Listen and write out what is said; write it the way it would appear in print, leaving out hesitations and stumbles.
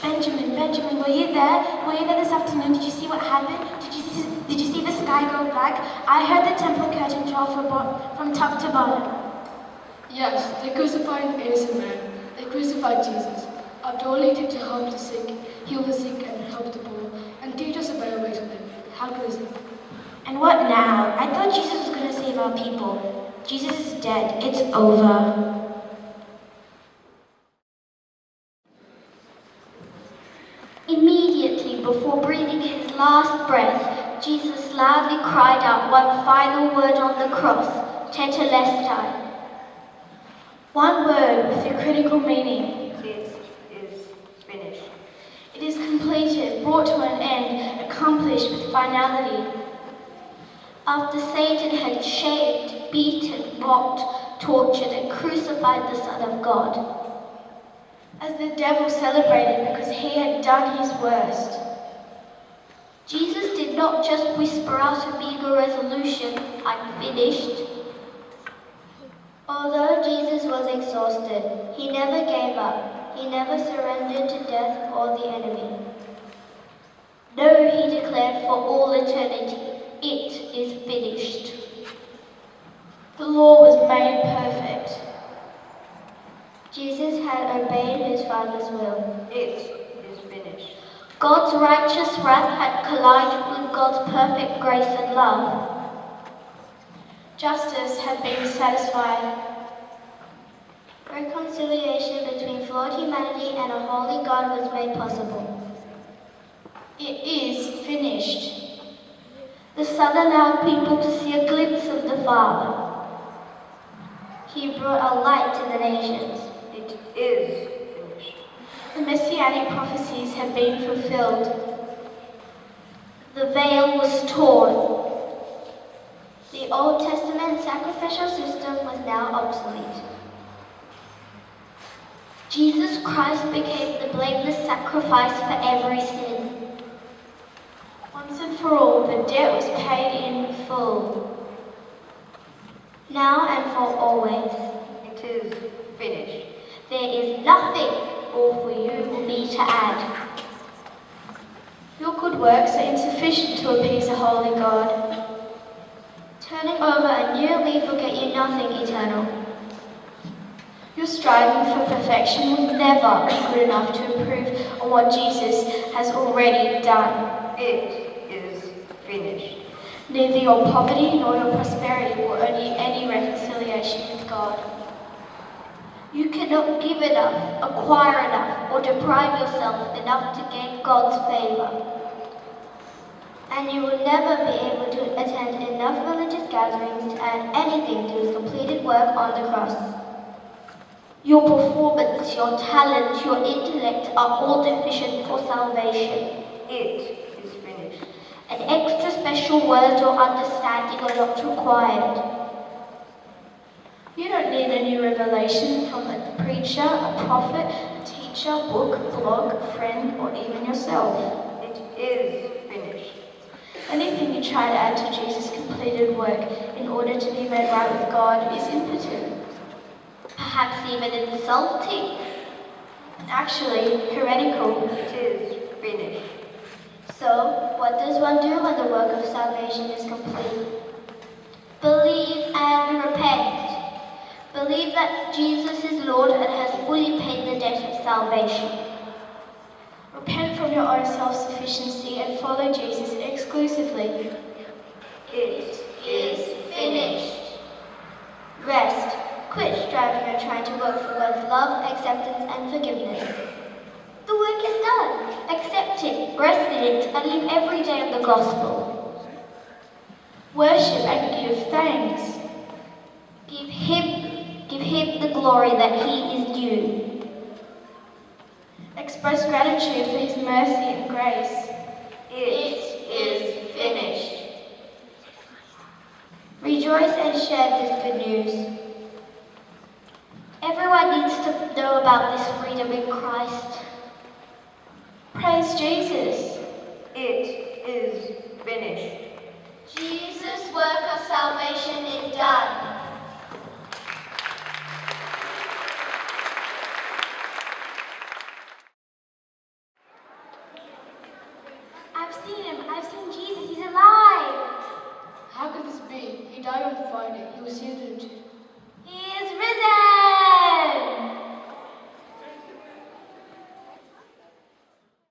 Benjamin, were you there? Were you there this afternoon? Did you see what happened? Did you see the sky go black? I heard the temple curtain draw from top to bottom. Yes, they crucified an innocent man. They crucified Jesus. After all he did to help the sick, heal the sick and help the poor, and teach us a better way to live. How good is it? And what now? I thought Jesus was going to save our people. Jesus is dead. It's over. Immediately before breathing his last breath, Jesus loudly cried out one final word on the cross, Tetelestai. One word with a critical meaning. It is finished. It is completed, brought to an end, accomplished with finality. After Satan had shamed, beaten, mocked, tortured, and crucified the Son of God. As the devil celebrated because he had done his worst. Jesus did not just whisper out a meager resolution, "I'm finished." Although Jesus was exhausted, he never gave up. He never surrendered to death or the enemy. No, he declared for all eternity, "It is finished." The law was made perfect. Jesus had obeyed his Father's will. It is finished. God's righteous wrath had collided with God's perfect grace and love. Justice had been satisfied. Reconciliation between flawed humanity and a holy God was made possible. It is finished. The Son allowed people to see a glimpse of the Father. He brought a light to the nations. It is finished. The messianic prophecies had been fulfilled. The veil was torn. The Old Testament sacrificial system was now obsolete. Jesus Christ became the blameless sacrifice for every sin. Once and for all, the debt was paid in full. Now and for always. It is finished. There is nothing more for you or me to add. Your good works are insufficient to appease a holy God. Turning over a new leaf will get you nothing eternal. Your striving for perfection will never be good enough to improve on what Jesus has already done. It is finished. Neither your poverty nor your prosperity will earn you any reconciliation with God. You cannot give enough, acquire enough, or deprive yourself enough to gain God's favor. And you will never be able to attend enough religious gatherings to add anything to his completed work on the cross. Your performance, your talent, your intellect are all deficient for salvation. It is finished. And extra special words or understanding are not required. You don't need a new revelation from a preacher, a prophet, a teacher, book, blog, friend, or even yourself. It is finished. Anything you try to add to Jesus' completed work in order to be made right with God is impotent. Perhaps even insulting. And actually, heretical. It is finished. So, what does one do when the work of salvation is complete? Believe and repent. Believe that Jesus is Lord and has fully paid the debt of salvation. Repent from your own self-sufficiency and follow Jesus exclusively. It Is finished. Rest. Quit striving and trying to work for both love, acceptance, and forgiveness. The work is done. Accept it, rest in it, and live every day of the gospel. Worship and give thanks. Give him the glory that he is due. Express gratitude for his mercy and grace. is finished. Rejoice and share this good news. Everyone needs to know about this freedom in Christ. Praise Jesus. It is finished. Jesus' work of salvation is done. seen him. I've seen Jesus. He's alive. How could this be? He died on Friday. He was here today. He is risen.